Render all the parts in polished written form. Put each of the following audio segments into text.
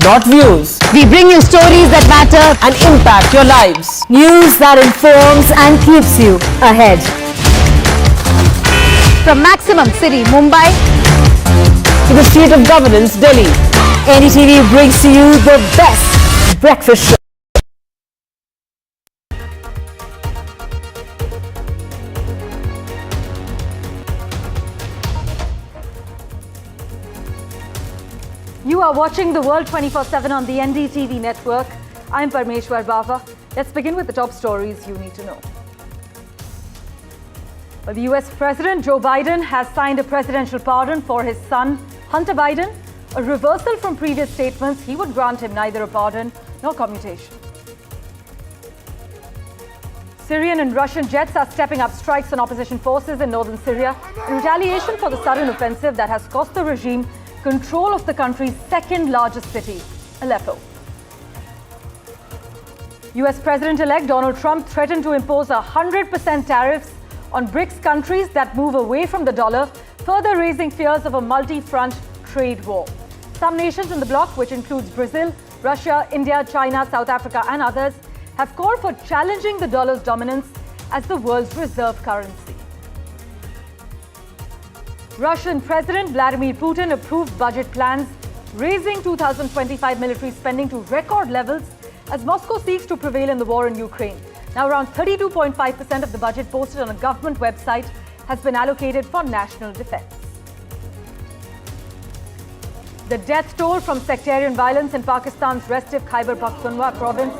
not views. We bring you stories that matter and impact your lives. News that informs and keeps you ahead. From Maximum City, Mumbai, to the seat of governance, Delhi, NDTV brings to you the best breakfast show. You are watching The World 24/7 on the NDTV network. I'm Parmeshwar Bava. Let's begin with the top stories you need to know. Well, the US President Joe Biden has signed a presidential pardon for his son, Hunter Biden, a reversal from previous statements he would grant him neither a pardon nor commutation. Syrian and Russian jets are stepping up strikes on opposition forces in northern Syria in retaliation for the sudden offensive that has cost the regime control of the country's second largest city, Aleppo. US President-elect Donald Trump threatened to impose 100% tariffs on BRICS countries that move away from the dollar, further raising fears of a multi-front trade war. Some nations in the bloc, which includes Brazil, Russia, India, China, South Africa and others, have called for challenging the dollar's dominance as the world's reserve currency. Russian President Vladimir Putin approved budget plans, raising 2025 military spending to record levels as Moscow seeks to prevail in the war in Ukraine. Now, around 32.5% of the budget posted on a government website has been allocated for national defense. The death toll from sectarian violence in Pakistan's restive Khyber Pakhtunkhwa province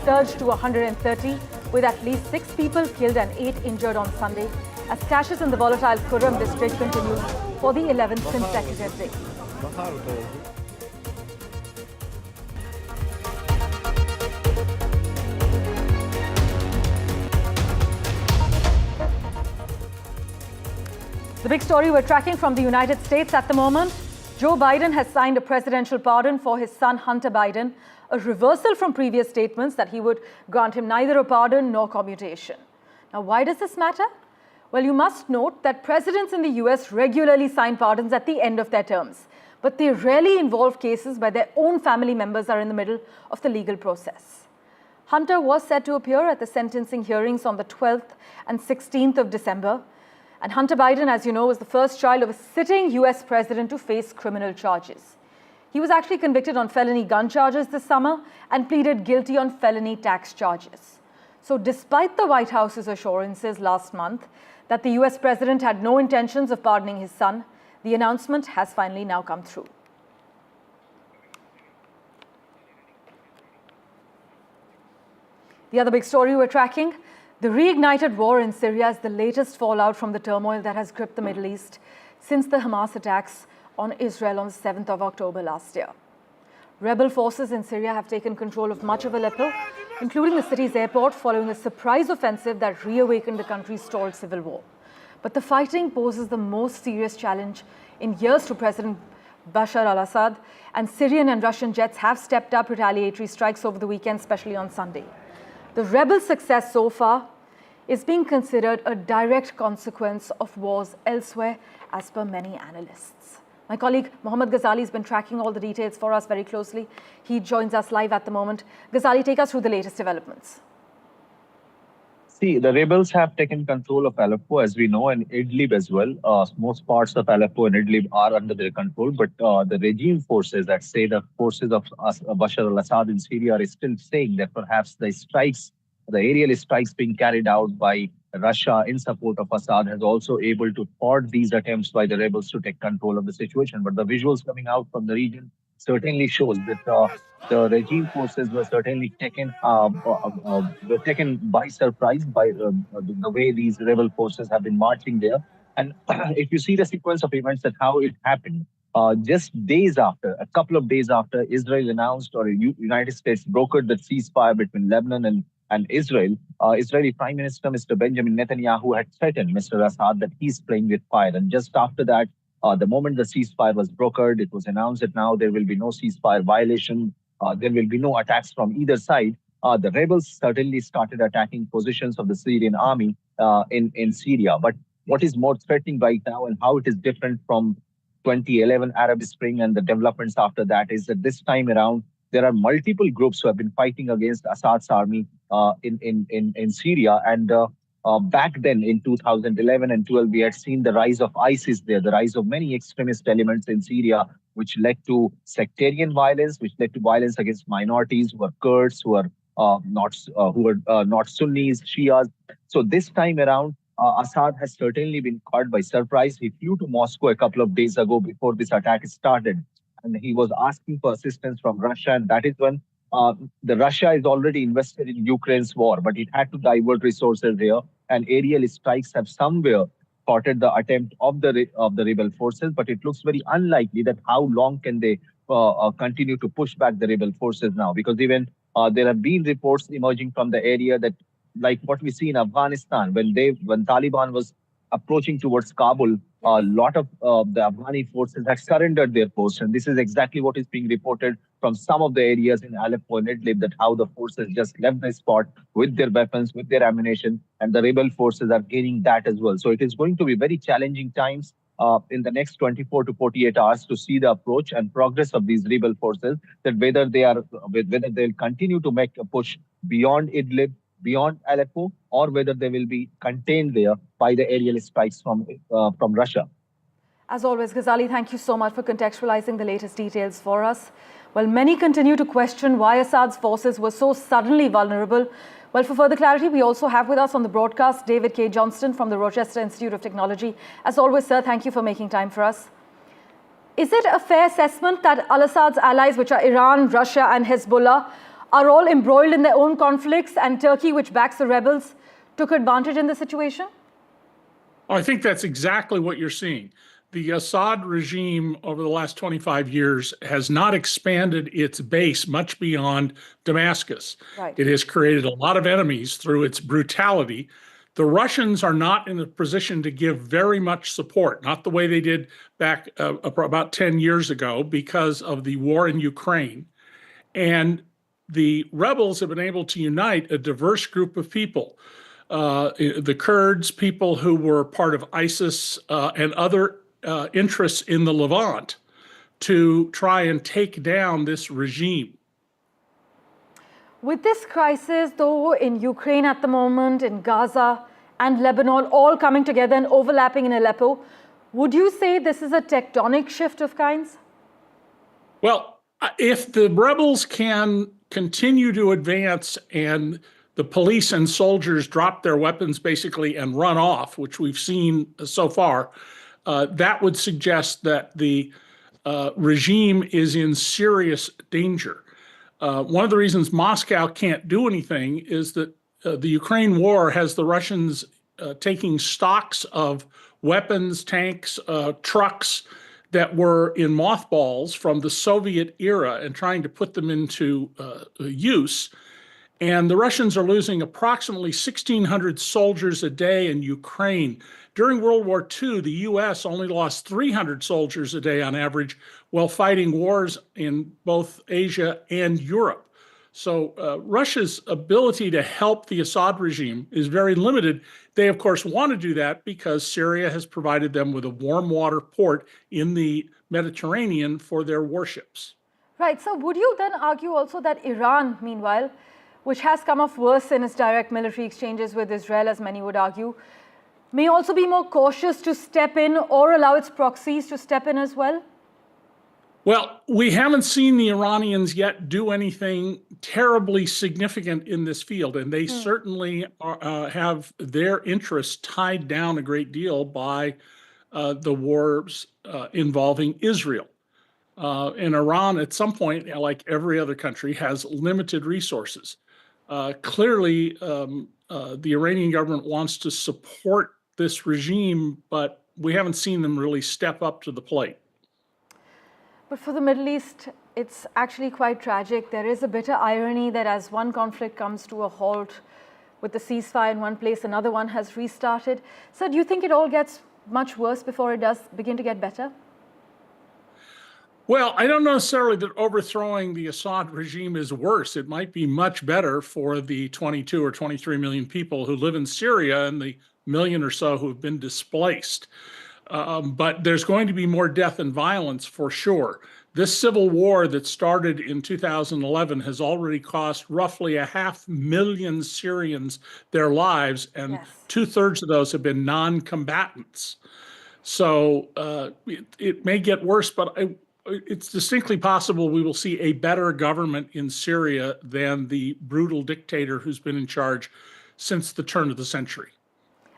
surged to 130, with at least 6 people killed and 8 injured on Sunday, as clashes in the volatile Kurram district continue for the 11th consecutive day. The big story we're tracking from the United States at the moment: Joe Biden has signed a presidential pardon for his son Hunter Biden, a reversal from previous statements that he would grant him neither a pardon nor commutation. Now, why does this matter? Well, you must note that presidents in the US regularly sign pardons at the end of their terms, but they rarely involve cases where their own family members are in the middle of the legal process. Hunter was set to appear at the sentencing hearings on the 12th and 16th of December. And Hunter Biden, as you know, was the first child of a sitting US president to face criminal charges. He was actually convicted on felony gun charges this summer and pleaded guilty on felony tax charges. So despite the White House's assurances last month that the US president had no intentions of pardoning his son, the announcement has finally now come through. The other big story we're tracking: the reignited war in Syria is the latest fallout from the turmoil that has gripped the Middle East since the Hamas attacks on Israel on the 7th of October last year. Rebel forces in Syria have taken control of much of Aleppo, including the city's airport, following a surprise offensive that reawakened the country's stalled civil war. But the fighting poses the most serious challenge in years to President Bashar al-Assad, and Syrian and Russian jets have stepped up retaliatory strikes over the weekend, especially on Sunday. The rebel success so far is being considered a direct consequence of wars elsewhere, as per many analysts. My colleague Mohammad Ghazali has been tracking all the details for us very closely. He joins us live at the moment. Ghazali, take us through the latest developments. See, the rebels have taken control of Aleppo, as we know, and Idlib as well. Most parts of Aleppo and Idlib are under their control, but the regime forces, that say the forces of Bashar al-Assad in Syria, are still saying that perhaps the aerial strikes being carried out by Russia in support of Assad has also able to thwart these attempts by the rebels to take control of the situation. But the visuals coming out from the region certainly shows that the regime forces were certainly taken by surprise by the way these rebel forces have been marching there. And if you see the sequence of events and how it happened, just a couple of days after Israel announced, or United States brokered the ceasefire between Lebanon and Israel, Israeli Prime Minister Mr. Benjamin Netanyahu had threatened Mr. Assad that he's playing with fire. And just after that, the moment the ceasefire was brokered, it was announced that now there will be no ceasefire violation. There will be no attacks from either side. The rebels certainly started attacking positions of the Syrian army in Syria. But what is more threatening right now, and how it is different from 2011 Arab Spring and the developments after that is that this time around, there are multiple groups who have been fighting against Assad's army in Syria. And back then in 2011 and 12, we had seen the rise of ISIS there, the rise of many extremist elements in Syria, which led to sectarian violence, which led to violence against minorities who are Kurds, who are not Sunnis, Shias. So this time around, Assad has certainly been caught by surprise. He flew to Moscow a couple of days ago before this attack started, and he was asking for assistance from Russia. And that is when the Russia is already invested in Ukraine's war, but it had to divert resources here. And aerial strikes have somewhere thwarted the attempt of the rebel forces. But it looks very unlikely that how long can they continue to push back the rebel forces now? Because even there have been reports emerging from the area that, like what we see in Afghanistan, when Taliban was approaching towards Kabul, a lot of the Afghani forces had surrendered their posts. And this is exactly what is being reported from some of the areas in Aleppo and Idlib, that how the forces just left the spot with their weapons, with their ammunition, and the rebel forces are gaining that as well. So it is going to be very challenging times in the next 24 to 48 hours to see the approach and progress of these rebel forces, that whether they'll continue to make a push beyond Idlib, beyond Aleppo, or whether they will be contained there by the aerial strikes from Russia. As always, Ghazali, thank you so much for contextualizing the latest details for us. Well, many continue to question why Assad's forces were so suddenly vulnerable. Well, for further clarity, we also have with us on the broadcast David K. Johnston from the Rochester Institute of Technology. As always, sir, thank you for making time for us. Is it a fair assessment that al-Assad's allies, which are Iran, Russia, and Hezbollah, are all embroiled in their own conflicts, and Turkey, which backs the rebels, took advantage in the situation? I think that's exactly what you're seeing. The Assad regime over the last 25 years has not expanded its base much beyond Damascus. Right. It has created a lot of enemies through its brutality. The Russians are not in a position to give very much support, not the way they did back about 10 years ago because of the war in Ukraine. And the rebels have been able to unite a diverse group of people. The Kurds, people who were part of ISIS and other interests in the Levant, to try and take down this regime. With this crisis, though, in Ukraine at the moment, in Gaza and Lebanon, all coming together and overlapping in Aleppo, would you say this is a tectonic shift of kinds? Well, if the rebels can continue to advance and the police and soldiers drop their weapons basically and run off, which we've seen so far, that would suggest that the regime is in serious danger. One of the reasons Moscow can't do anything is that the Ukraine war has the Russians taking stocks of weapons, tanks, trucks that were in mothballs from the Soviet era and trying to put them into use. And the Russians are losing approximately 1,600 soldiers a day in Ukraine. During World War II, the U.S. only lost 300 soldiers a day on average while fighting wars in both Asia and Europe. So Russia's ability to help the Assad regime is very limited. They, of course, want to do that because Syria has provided them with a warm water port in the Mediterranean for their warships. Right. So would you then argue also that Iran, meanwhile, which has come off worse in its direct military exchanges with Israel, as many would argue, may also be more cautious to step in or allow its proxies to step in as well? Well, we haven't seen the Iranians yet do anything terribly significant in this field, and they certainly have their interests tied down a great deal by the wars involving Israel. And Iran, at some point, like every other country, has limited resources. Clearly, the Iranian government wants to support this regime, but we haven't seen them really step up to the plate. But for the Middle East, it's actually quite tragic. There is a bitter irony that as one conflict comes to a halt with the ceasefire in one place, another one has restarted. So do you think it all gets much worse before it does begin to get better? Well, I don't know necessarily that overthrowing the Assad regime is worse. It might be much better for the 22 or 23 million people who live in Syria and the million or so who have been displaced. But there's going to be more death and violence for sure. This civil war that started in 2011 has already cost roughly 500,000 Syrians their lives, and Yes. 2/3 of those have been non-combatants. So it may get worse, but it's distinctly possible we will see a better government in Syria than the brutal dictator who's been in charge since the turn of the century.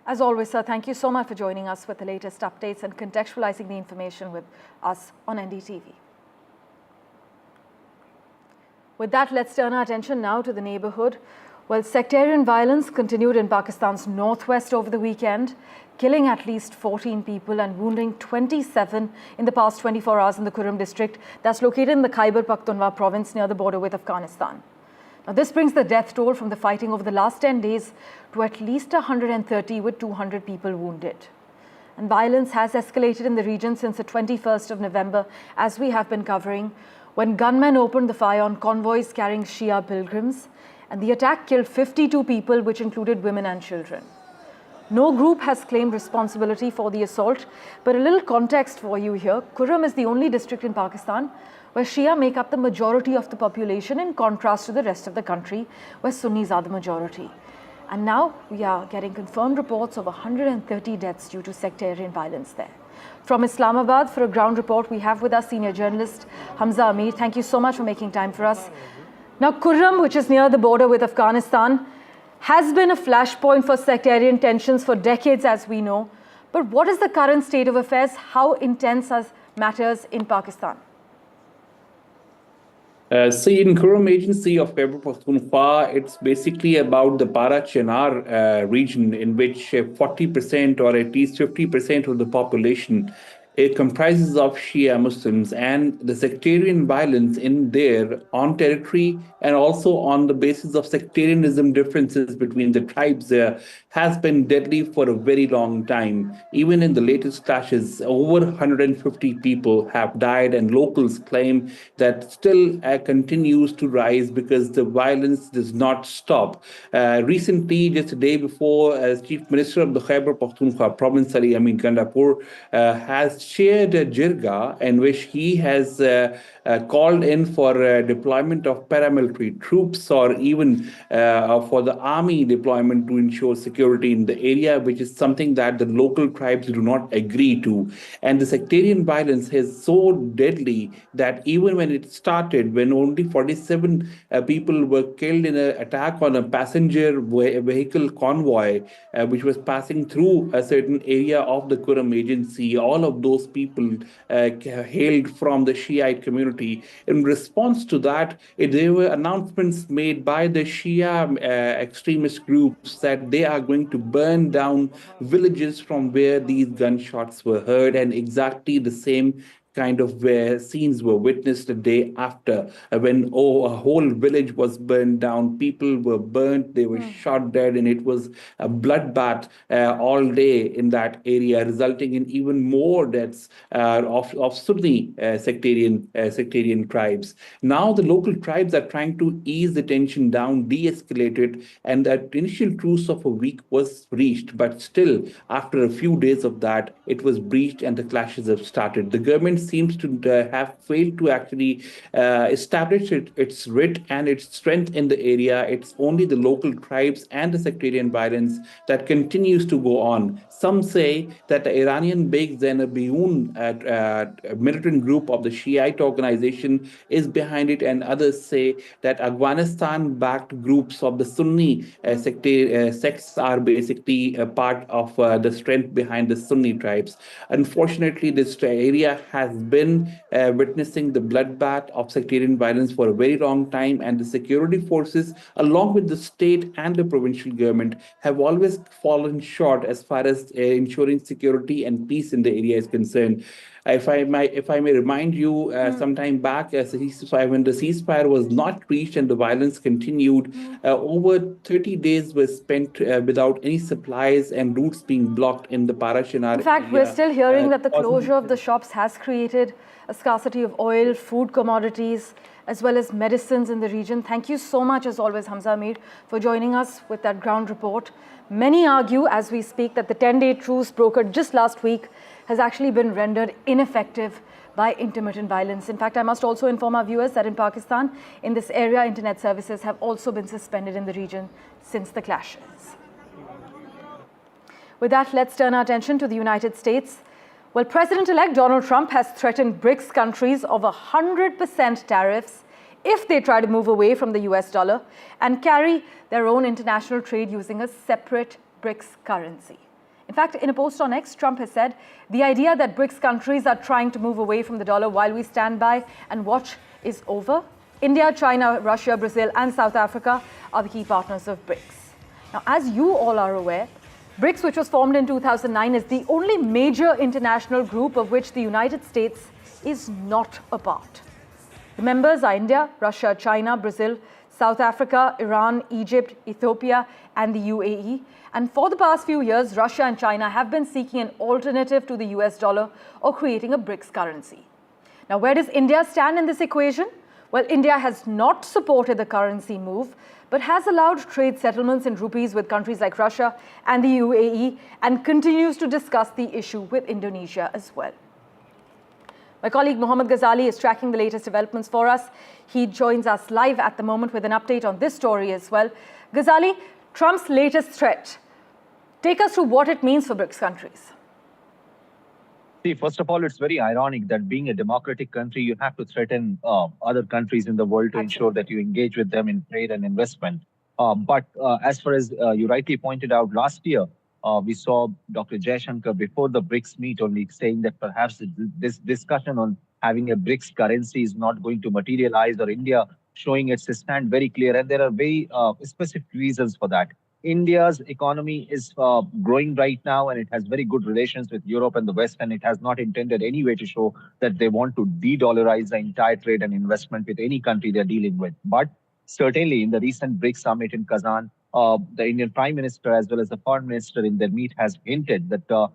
As always, sir, thank you so much for joining us with the latest updates and contextualizing the information with us on NDTV. With that, let's turn our attention now to the neighborhood. Well, sectarian violence continued in Pakistan's northwest over the weekend, killing at least 14 people and wounding 27 in the past 24 hours in the Kurram district that's located in the Khyber Pakhtunkhwa province near the border with Afghanistan. Now, this brings the death toll from the fighting over the last 10 days to at least 130, with 200 people wounded. And violence has escalated in the region since the 21st of November, as we have been covering, when gunmen opened the fire on convoys carrying Shia pilgrims, and the attack killed 52 people, which included women and children. No group has claimed responsibility for the assault, but a little context for you here. Kurram is the only district in Pakistan where Shia make up the majority of the population, in contrast to the rest of the country, where Sunnis are the majority. And now we are getting confirmed reports of 130 deaths due to sectarian violence there. From Islamabad, for a ground report, we have with us senior journalist Hamza Amir. Thank you so much for making time for us. Now, Kurram, which is near the border with Afghanistan, has been a flashpoint for sectarian tensions for decades, as we know. But what is the current state of affairs? How intense are matters in Pakistan? See, in Kurram agency of Khyber Pakhtunkhwa, it's basically about the Para-Chenar region, in which 40% or at least 50% of the population it comprises of Shia Muslims, and the sectarian violence in there on territory and also on the basis of sectarianism differences between the tribes there has been deadly for a very long time. Even in the latest clashes, over 150 people have died, and locals claim that still continues to rise because the violence does not stop. Recently, just a day before, as Chief Minister of the Khyber Pakhtunkhwa province, Ali Amin Gandapur, has shared a jirga in which he has called in for deployment of paramilitary troops, or even for the army deployment to ensure security in the area, which is something that the local tribes do not agree to. And the sectarian violence is so deadly that even when it started, when only 47 people were killed in an attack on a passenger vehicle convoy, which was passing through a certain area of the Kurram agency, all of those people hailed from the Shiite community. In response to that, there were announcements made by the Shia extremist groups that they are going to burn down villages from where these gunshots were heard, and exactly the same kind of scenes were witnessed the day after, when a whole village was burned down. People were burnt, they were shot dead, and it was a bloodbath all day in that area, resulting in even more deaths of Sunni sectarian tribes. Now the local tribes are trying to ease the tension down, de-escalate it, and that initial truce of a week was reached, but still, after a few days of that, it was breached and the clashes have started. The government seems to have failed to actually establish its writ and its strength in the area. It's only the local tribes and the sectarian violence that continues to go on. Some say that the Iranian Beg Zainabiyun militant group of the Shiite organization is behind it, and others say that Afghanistan-backed groups of the Sunni sects are basically a part of the strength behind the Sunni tribes. Unfortunately, this area has been witnessing the bloodbath of sectarian violence for a very long time, and the security forces, along with the state and the provincial government, have always fallen short as far as ensuring security and peace in the area is concerned. If I may remind you, some time back, when the ceasefire was not reached and the violence continued, over 30 days were spent without any supplies and routes being blocked in the Para-Chenar area. In fact, we're still hearing that the closure of the shops has created a scarcity of oil, food commodities, as well as medicines in the region. Thank you so much, as always, Hamza Amir, for joining us with that ground report. Many argue, as we speak, that the 10-day truce brokered just last week has actually been rendered ineffective by intermittent violence. In fact, I must also inform our viewers that in Pakistan, in this area, internet services have also been suspended in the region since the clashes. With that, let's turn our attention to the United States. Well, President-elect Donald Trump has threatened BRICS countries of 100% tariffs if they try to move away from the US dollar and carry their own international trade using a separate BRICS currency. In fact, in a post on X, Trump has said the idea that BRICS countries are trying to move away from the dollar while we stand by and watch is over. India, China, Russia, Brazil, and South Africa are the key partners of BRICS. Now, as you all are aware, BRICS, which was formed in 2009, is the only major international group of which the United States is not a part. The members are India, Russia, China, Brazil, South Africa, Iran, Egypt, Ethiopia, and the UAE. And for the past few years, Russia and China have been seeking an alternative to the US dollar or creating a BRICS currency. Now, where does India stand in this equation? Well, India has not supported the currency move, but has allowed trade settlements in rupees with countries like Russia and the UAE and continues to discuss the issue with Indonesia as well. My colleague Mohammad Ghazali is tracking the latest developments for us. He joins us live at the moment with an update on this story as well. Ghazali, Trump's latest threat. Take us through what it means for BRICS countries. See, first of all, it's very ironic that being a democratic country, you have to threaten other countries in the world to ensure that you engage with them in trade and investment. But as far as you rightly pointed out, last year, we saw Dr. Jaishankar before the BRICS meet only saying that perhaps this discussion on having a BRICS currency is not going to materialize, or India showing its stand very clear. And there are very specific reasons for that. India's economy is growing right now, and it has very good relations with Europe and the West, and it has not intended any way to show that they want to de-dollarize the entire trade and investment with any country they're dealing with. But certainly in the recent BRICS summit in Kazan, the Indian Prime Minister as well as the Foreign Minister in their meet has hinted that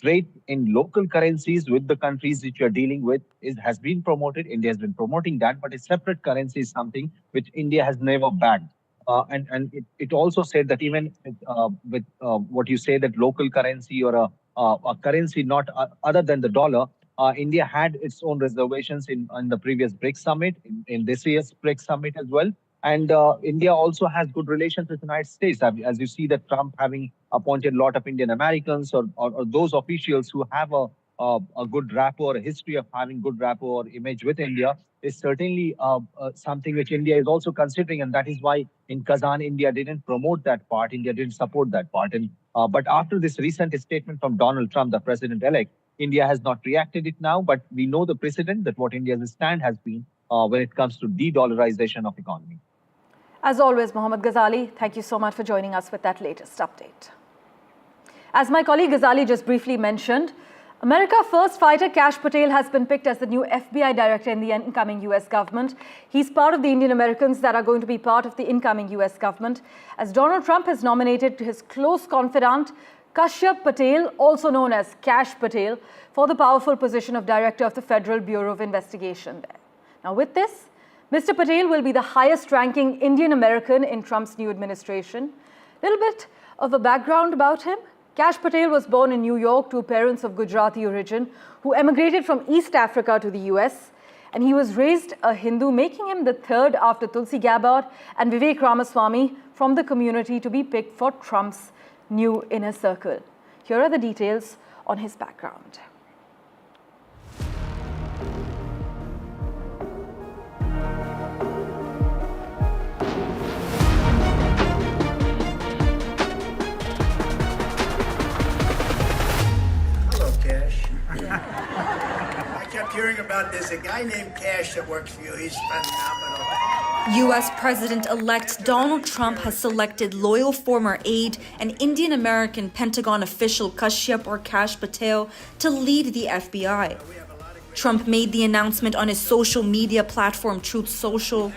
trade in local currencies with the countries which you're dealing with has been promoted. India has been promoting that, but a separate currency is something which India has never backed. And it also said that even with what you say, that local currency or a currency not other than the dollar, India had its own reservations in the previous BRICS summit, in this year's BRICS summit as well. And India also has good relations with the United States. As you see that Trump having appointed a lot of Indian Americans or those officials who have a good rapport, a history of having good rapport or image with India, is certainly something which India is also considering. And that is why in Kazan, India didn't promote that part. India didn't support that part. And but after this recent statement from Donald Trump, the president-elect, India has not reacted it now. But we know the precedent that what India's stand has been when it comes to de-dollarization of economy. As always, Mohammad Ghazali, thank you so much for joining us with that latest update. As my colleague Ghazali just briefly mentioned, America's first fighter Kash Patel has been picked as the new FBI director in the incoming US government. He's part of the Indian Americans that are going to be part of the incoming US government, as Donald Trump has nominated his close confidant, Kashyap Patel, also known as Kash Patel, for the powerful position of director of the Federal Bureau of Investigation there. Now with this, Mr. Patel will be the highest-ranking Indian American in Trump's new administration. Little bit of a background about him. Kash Patel was born in New York to parents of Gujarati origin who emigrated from East Africa to the US. And he was raised a Hindu, making him the third after Tulsi Gabbard and Vivek Ramaswamy from the community to be picked for Trump's new inner circle. Here are the details on his background. I kept hearing about there's a guy named Cash that works for you. He's phenomenal. U.S. President-elect Donald Trump has selected loyal former aide and Indian-American Pentagon official Kashyap or Kash Patel to lead the FBI. Trump made the announcement on his social media platform Truth Social.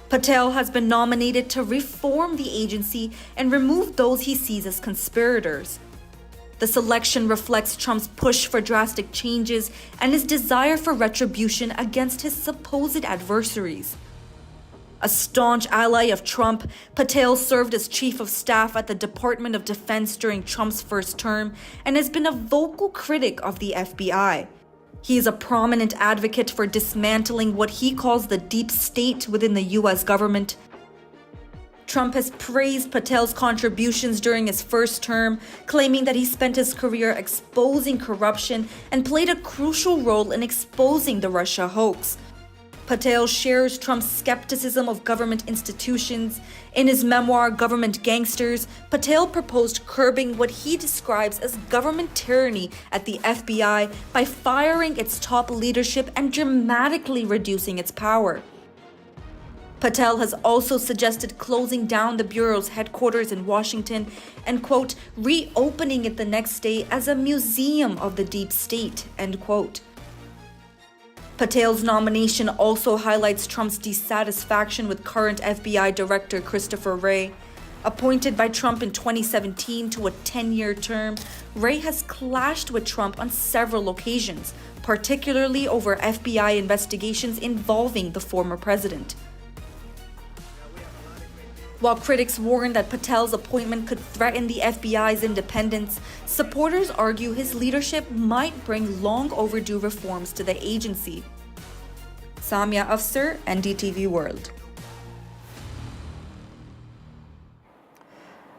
Patel has been nominated to reform the agency and remove those he sees as conspirators. The selection reflects Trump's push for drastic changes and his desire for retribution against his supposed adversaries. A staunch ally of Trump, Patel served as chief of staff at the Department of Defense during Trump's first term and has been a vocal critic of the FBI. He is a prominent advocate for dismantling what he calls the deep state within the U.S. government. Trump has praised Patel's contributions during his first term, claiming that he spent his career exposing corruption and played a crucial role in exposing the Russia hoax. Patel shares Trump's skepticism of government institutions. In his memoir, Government Gangsters, Patel proposed curbing what he describes as government tyranny at the FBI by firing its top leadership and dramatically reducing its power. Patel has also suggested closing down the Bureau's headquarters in Washington and, quote, reopening it the next day as a museum of the deep state, end quote. Patel's nomination also highlights Trump's dissatisfaction with current FBI Director Christopher Wray. Appointed by Trump in 2017 to a 10-year term, Wray has clashed with Trump on several occasions, particularly over FBI investigations involving the former president. While critics warn that Patel's appointment could threaten the FBI's independence, supporters argue his leadership might bring long overdue reforms to the agency. Samia Afsar, NDTV World.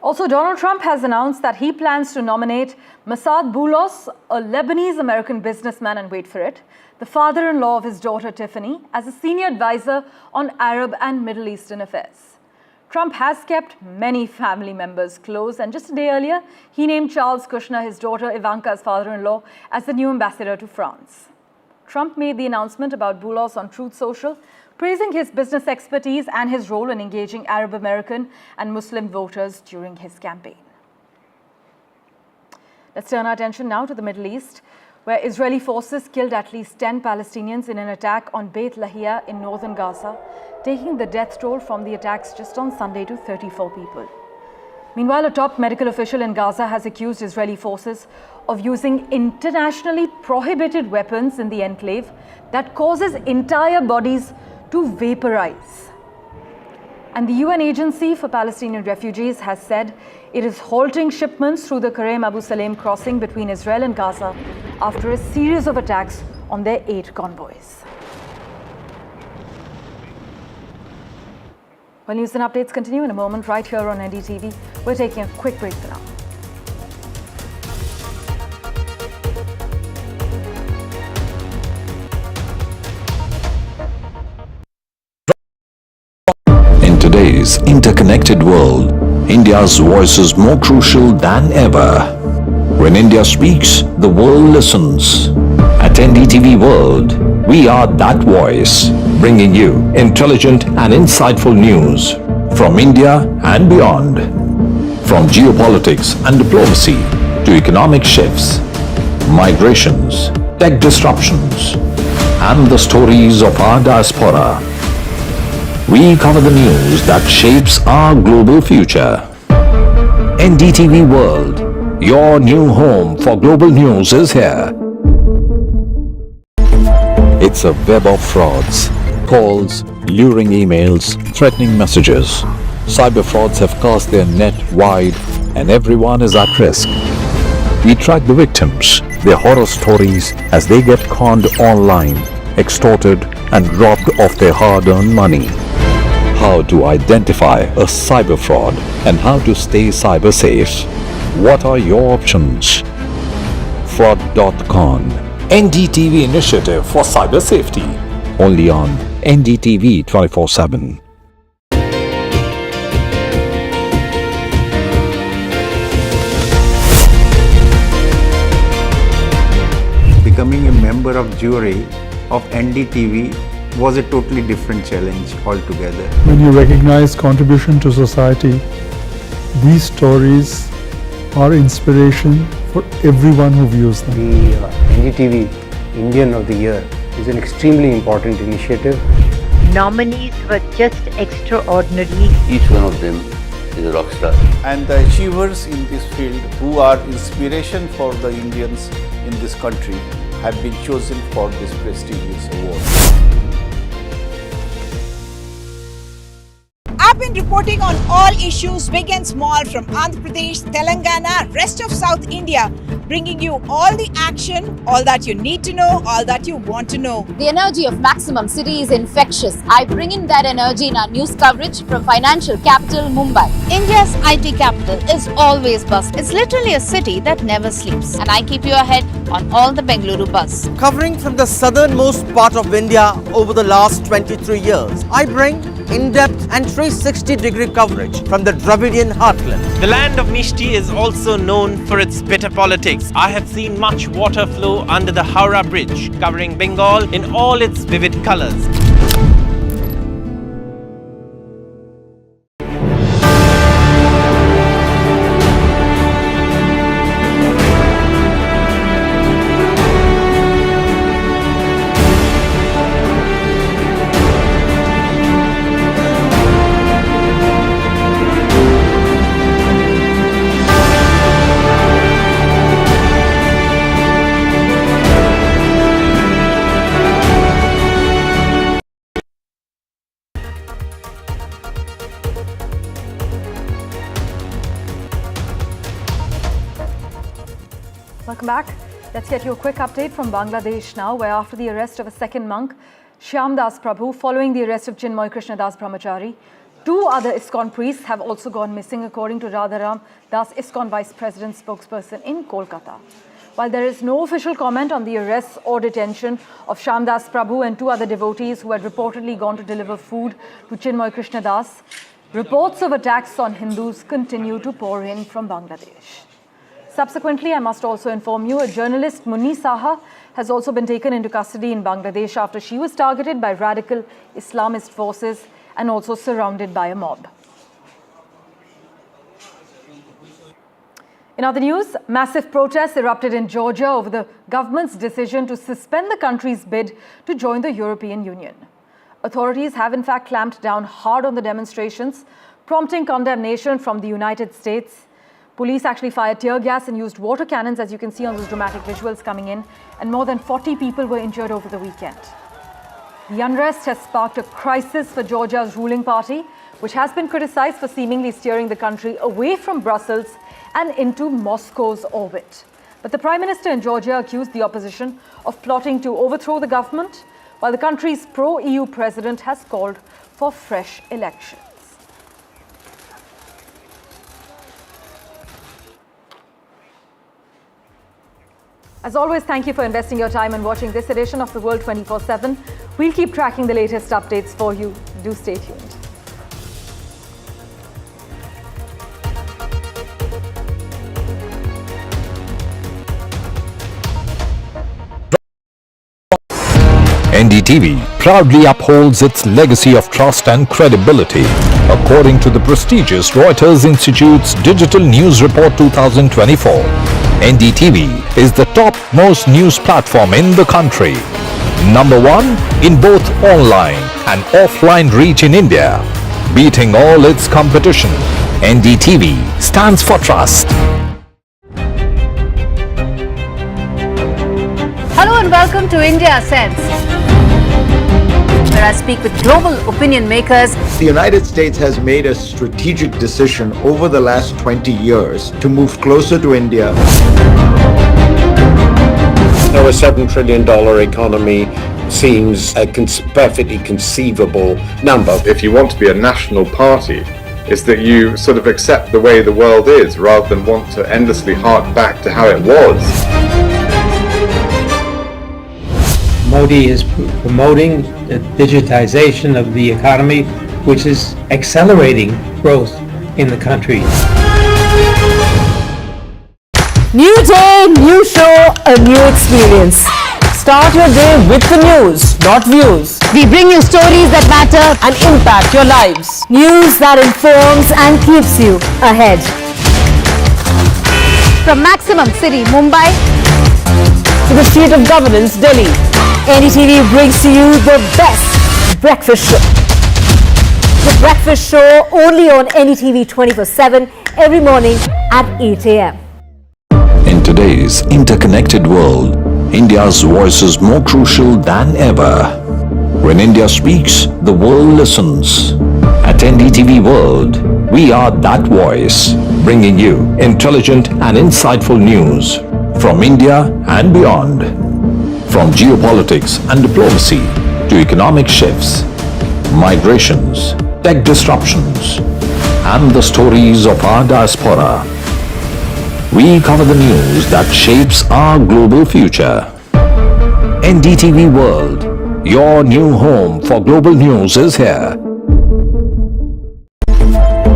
Also, Donald Trump has announced that he plans to nominate Massad Boulos, a Lebanese-American businessman, and wait for it, the father-in-law of his daughter Tiffany, as a senior advisor on Arab and Middle Eastern affairs. Trump has kept many family members close, and just a day earlier, he named Charles Kushner, his daughter Ivanka's father-in-law, as the new ambassador to France. Trump made the announcement about Boulos on Truth Social, praising his business expertise and his role in engaging Arab American and Muslim voters during his campaign. Let's turn our attention now to the Middle East, where Israeli forces killed at least 10 Palestinians in an attack on Beit Lahia in northern Gaza, taking the death toll from the attacks just on Sunday to 34 people. Meanwhile, a top medical official in Gaza has accused Israeli forces of using internationally prohibited weapons in the enclave that causes entire bodies to vaporize. And the UN Agency for Palestinian Refugees has said it is halting shipments through the Karem Abu Salem crossing between Israel and Gaza after a series of attacks on their aid convoys. Well, news and updates continue in a moment right here on NDTV. We're taking a quick break for now. In today's interconnected world, India's voice is more crucial than ever. When India speaks, the world listens. At NDTV World, we are that voice, bringing you intelligent and insightful news from India and beyond. From geopolitics and diplomacy to economic shifts, migrations, tech disruptions, and the stories of our diaspora. We cover the news that shapes our global future. NDTV World, your new home for global news is here. It's a web of frauds, calls, luring emails, threatening messages. Cyber frauds have cast their net wide and everyone is at risk. We track the victims, their horror stories as they get conned online, extorted and robbed of their hard-earned money. How to identify a cyber fraud and how to stay cyber safe. What are your options? Fraud.con, NDTV initiative for cyber safety. Only on NDTV 24/7. Becoming a member of jury of NDTV was a totally different challenge altogether. When you recognize contribution to society, these stories are inspiration for everyone who views them. The NDTV Indian of the Year is an extremely important initiative. Nominees were just extraordinary. Each one of them is a rock star. And the achievers in this field who are inspiration for the Indians in this country have been chosen for this prestigious award. have been reporting on all issues big and small from Andhra Pradesh, Telangana, rest of South India, bringing you all the action, all that you need to know, all that you want to know. The energy of Maximum City is infectious. I bring in that energy in our news coverage from financial capital Mumbai. India's IT capital is always buzz. It's literally a city that never sleeps. And I keep you ahead on all the Bengaluru buzz. Covering from the southernmost part of India over the last 23 years, I bring in-depth and 360-degree coverage from the Dravidian heartland. The land of Mishti is also known for its bitter politics. I have seen much water flow under the Howrah Bridge, covering Bengal in all its vivid colors. Welcome back. Let's get you a quick update from Bangladesh now, where after the arrest of a second monk, Shyam Das Prabhu, following the arrest of Chinmoy Krishna Das Brahmachari, 2 other ISKCON priests have also gone missing, according to Radharam Das, ISKCON Vice President spokesperson in Kolkata. While there is no official comment on the arrest or detention of Shyam Das Prabhu and 2 other devotees who had reportedly gone to deliver food to Chinmoy Krishna Das, reports of attacks on Hindus continue to pour in from Bangladesh. Subsequently, I must also inform you, a journalist, Munni Saha, has also been taken into custody in Bangladesh after she was targeted by radical Islamist forces and also surrounded by a mob. In other news, massive protests erupted in Georgia over the government's decision to suspend the country's bid to join the European Union. Authorities have in fact clamped down hard on the demonstrations, prompting condemnation from the United States. Police actually fired tear gas and used water cannons, as you can see on those dramatic visuals coming in, and more than 40 people were injured over the weekend. The unrest has sparked a crisis for Georgia's ruling party, which has been criticized for seemingly steering the country away from Brussels and into Moscow's orbit. But the Prime Minister in Georgia accused the opposition of plotting to overthrow the government, while the country's pro-EU president has called for fresh elections. As always, thank you for investing your time and watching this edition of The World 24/7. We'll keep tracking the latest updates for you. Do stay tuned. NDTV proudly upholds its legacy of trust and credibility. According to the prestigious Reuters Institute's Digital News Report 2024, NDTV is the top-most news platform in the country. Number 1 in both online and offline reach in India. Beating all its competition, NDTV stands for trust. Hello and welcome to India Sense, where I speak with global opinion makers. The United States has made a strategic decision over the last 20 years to move closer to India. Now, a $7 trillion economy seems a perfectly conceivable number. If you want to be a national party, it's that you sort of accept the way the world is rather than want to endlessly hark back to how it was. Modi is promoting the digitization of the economy, which is accelerating growth in the country. New day, new show, a new experience. Start your day with the news, not views. We bring you stories that matter and impact your lives. News that informs and keeps you ahead. From Maximum City, Mumbai, to the seat of governance, Delhi, NDTV brings to you the best breakfast show. The breakfast show only on NDTV 24/7 every morning at 8 a.m. In today's interconnected world, India's voice is more crucial than ever. When India speaks, the world listens. At NDTV World, we are that voice, bringing you intelligent and insightful news from India and beyond. From geopolitics and diplomacy to economic shifts, migrations, tech disruptions, and the stories of our diaspora. We cover the news that shapes our global future. NDTV World, your new home for global news is here.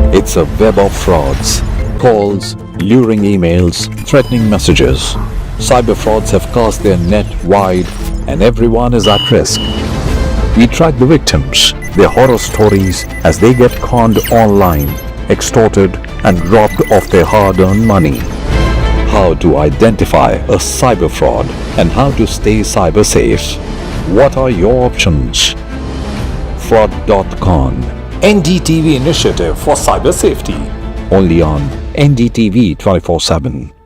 It's a web of frauds, calls, luring emails, threatening messages. Cyber frauds have cast their net wide and everyone is at risk. We track the victims, their horror stories as they get conned online, extorted and robbed of their hard-earned money. How to identify a cyber fraud and how to stay cyber safe. What are your options? Fraud.con, NDTV initiative for cyber safety. only on NDTV 24/7.